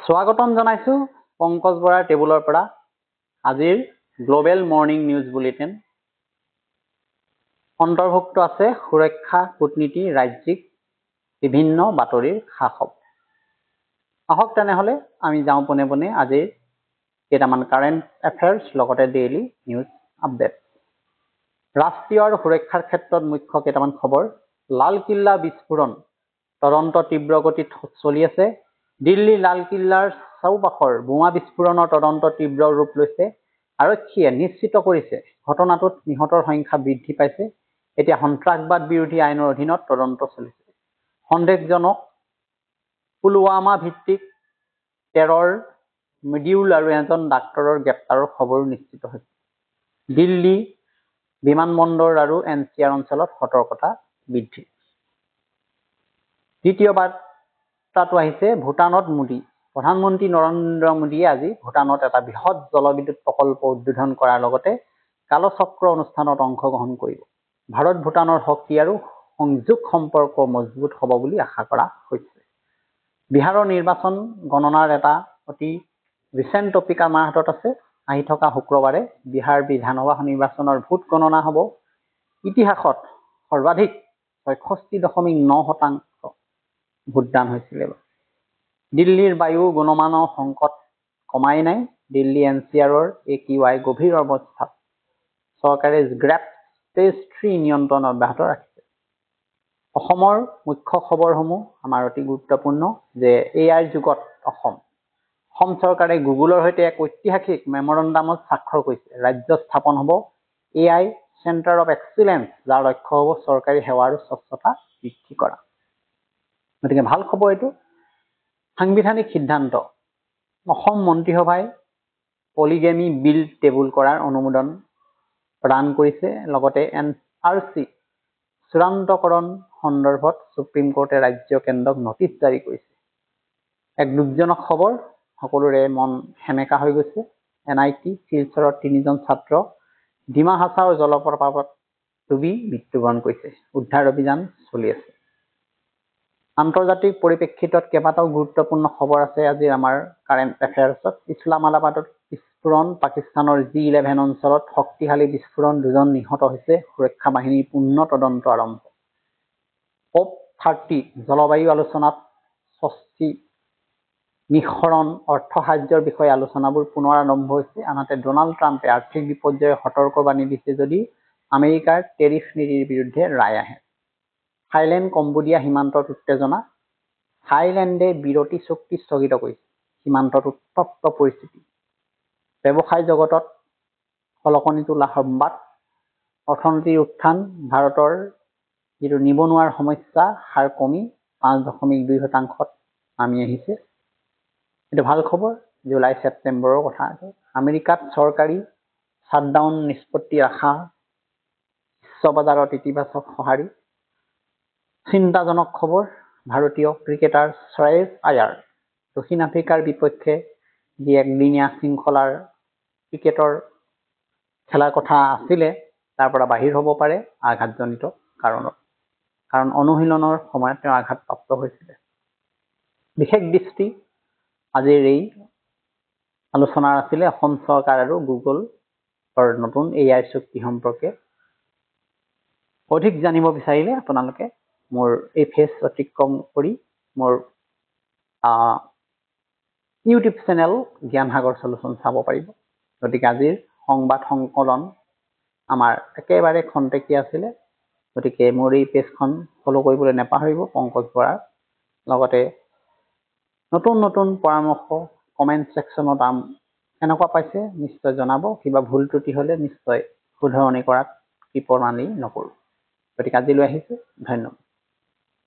স্বাগতম জনাইছো পংকজ বৰাৰ টেবুলৰ পৰা আজিৰ গ্লোবেল মৰ্নিং নিউজ বুলেটিন অন্তৰ্ভুক্ত আছে সুৰক্ষা কূটনীতি ৰাজ্যিক বিভিন্ন বাতৰিৰ খা-খবৰ। আহক তেনেহলে আমি যাওঁ পোনে পোনে আজিৰ কেইটামান কাৰেণ্ট এফেয়াৰ্স লগতে ডেইলি নিউজ আপডেট। ৰাষ্ট্ৰীয় আৰু সুৰক্ষাৰ ক্ষেত্ৰত মুখ্য কেইটামান খবৰ। লালকিল্লা বিস্ফোৰণ তদন্ত তীব্ৰ গতিত চলি আছে। দিল্লী লালকিল্লাৰ চৌপাশৰ বোমা বিস্ফোৰণৰ তদন্ত তীব্ৰ ৰূপ লৈছে। আৰক্ষীয়ে নিশ্চিত কৰিছে ঘটনাটোত নিহতৰ সংখ্যা বৃদ্ধি পাইছে। এতিয়া সন্ত্ৰাসবাদ বিৰোধী আইনৰ অধীনত তদন্ত চলিছে। সন্দেহজনক পুলৱামা ভিত্তিক টেৰৰ মডিউল আৰু এজন ডাক্তৰৰ গ্ৰেপ্তাৰৰ খবৰো নিশ্চিত হৈছে। দিল্লী বিমানবন্দৰ আৰু এনচিআৰ অঞ্চলত সতৰ্কতা বৃদ্ধি। দ্বিতীয় বাৰ্তাটো আহিছে ভূটানত মোদী। প্ৰধানমন্ত্ৰী নৰেন্দ্ৰ মোদীয়ে আজি ভূটানত এটা বৃহৎ জলবিদ্যুৎ প্ৰকল্প উদ্বোধন কৰাৰ লগতে কালচক্ৰ অনুষ্ঠানত অংশগ্ৰহণ কৰিব। ভাৰত ভূটানৰ শক্তি আৰু সংযোগ সম্পৰ্ক মজবুত হ'ব বুলি আশা কৰা হৈছে। বিহাৰৰ নিৰ্বাচন গণনাৰ এটা অতি ৰিচেণ্ট টপিক আমাৰ হাতত আছে। আহি থকা শুক্ৰবাৰে বিহাৰ বিধানসভা নিৰ্বাচনৰ ভোট গণনা হ'ব। ইতিহাসত সৰ্বাধিক 66.9% ভোটদান হৈছিল। দিল্লীৰ বায়ু গুণমানৰ সংকট কমাই নাই। দিল্লী এনচিআৰৰ AQI গভীৰ অৱস্থাত। চৰকাৰে গ্ৰেপ ষ্টেজ 3 নিয়ন্ত্ৰণ অব্যাহত ৰাখিছে। অসমৰ মুখ্য খবৰসমূহ আমাৰ অতি গুৰুত্বপূৰ্ণ যে AI যুগত অসম চৰকাৰে গুগলৰ সৈতে এক ঐতিহাসিক মেমৰেণ্ডামত স্বাক্ষৰ কৰিছে। ৰাজ্যত স্থাপন হ'ব AI চেণ্টাৰ অফ এক্সিলেন্স, যাৰ লক্ষ্য হ'ব চৰকাৰী সেৱা আৰু স্বচ্ছতা বৃদ্ধি কৰা। গতিকে ভাল খবৰ এইটো। সাংবিধানিক সিদ্ধান্ত। অসম মন্ত্ৰীসভাই পলিগেমি বিল টেবুল কৰাৰ অনুমোদন প্ৰদান কৰিছে। লগতে NRC চূড়ান্তকৰণ সন্দৰ্ভত সুপ্ৰিম কোৰ্টে ৰাজ্য কেন্দ্ৰক নটিচ জাৰি কৰিছে। এক দুখজনক খবৰ, সকলোৰে মন সেমেকা হৈ গৈছে। NIT শিলচৰৰ 3জন ছাত্ৰ ডিমা হাছাওৰ জলপ্ৰপাতত ডুবি মৃত্যুবৰণ কৰিছে। উদ্ধাৰ অভিযান চলি আছে। আন্তৰ্জাতিক পৰিপ্ৰেক্ষিতত কেইবাটাও গুৰুত্বপূৰ্ণ খবৰ আছে আজিৰ আমাৰ কাৰেণ্ট এফেয়াৰ্ছত। ইছলামাবাদত বিস্ফোৰণ, পাকিস্তানৰ G11 অঞ্চলত শক্তিশালী বিস্ফোৰণ, 2জন নিহত হৈছে। সুৰক্ষা বাহিনীৰ পূৰ্ণ তদন্ত আৰম্ভ। COP30 জলবায়ু আলোচনাত স্বস্তি নিঃসৰণ অৰ্থ সাহায্যৰ বিষয়ে আলোচনাবোৰ পুনৰ আৰম্ভ হৈছে। আনহাতে ডোনাল্ড ট্ৰাম্পে আৰ্থিক বিপৰ্যয়ৰ সতৰ্কবাণী দিছে যদি আমেৰিকাৰ টেৰিফ নীতিৰ বিৰুদ্ধে ৰায় আহে। থাইলেণ্ড কম্বোডিয়া সীমান্তত উত্তেজনা। থাইলেণ্ডে বিৰতি চুক্তি স্থগিত কৰিছে। সীমান্তত উত্তপ্ত পৰিস্থিতি। ব্যৱসায় জগতত খলকনি তোলা সংবাদ। অৰ্থনীতিৰ উত্থান। ভাৰতৰ যিটো নিবনুৱাৰ সমস্যা হাৰ কমি 5.2% নামি আহিছে। এইটো ভাল খবৰ। জুলাই ছেপ্টেম্বৰৰ কথা আছে। আমেৰিকাত চৰকাৰী শ্বাটডাউন নিষ্পত্তি আশা। বিশ্ব বজাৰত ইতিবাচক সঁহাৰি। চিন্তাজনক খবৰ। ভাৰতীয় ক্ৰিকেটাৰ শ্ৰেয়স আয়াৰ দক্ষিণ আফ্ৰিকাৰ বিপক্ষে যি একদিনীয়া শৃংখলাৰ ক্ৰিকেটৰ খেলাৰ কথা আছিলে তাৰ পৰা বাহিৰ হ'ব পাৰে আঘাতজনিত কাৰণত। কাৰণ অনুশীলনৰ সময়ত তেওঁ আঘাতপ্ৰাপ্ত হৈছিলে। বিশেষ দৃষ্টি আজিৰ এই আলোচনাৰ আছিলে অসম চৰকাৰ আৰু গুগলৰ নতুন AI চুক্তি সম্পৰ্কে। অধিক জানিব বিচাৰিলে আপোনালোকে মোৰ এই ফেজ অতিক্ৰম কৰি মোৰ ইউটিউব চেনেল জ্ঞান সাগৰ চলুচন চাব পাৰিব। গতিকে আজিৰ সংবাদ সংকলন আমাৰ একেবাৰে খন্তেকীয়া আছিলে। গতিকে মোৰ এই পেজখন ফলো কৰিবলৈ নাপাহৰিব পংকজ বৰাৰ। লগতে নতুন নতুন পৰামৰ্শ কমেণ্ট ছেকশ্যনত কেনেকুৱা পাইছে নিশ্চয় জনাব। কিবা ভুল ত্ৰুটি হ'লে নিশ্চয় শুধৰণি কৰাত কৃপণালি নকৰোঁ। গতিকে আজিলৈ আহিছোঁ। ধন্যবাদ।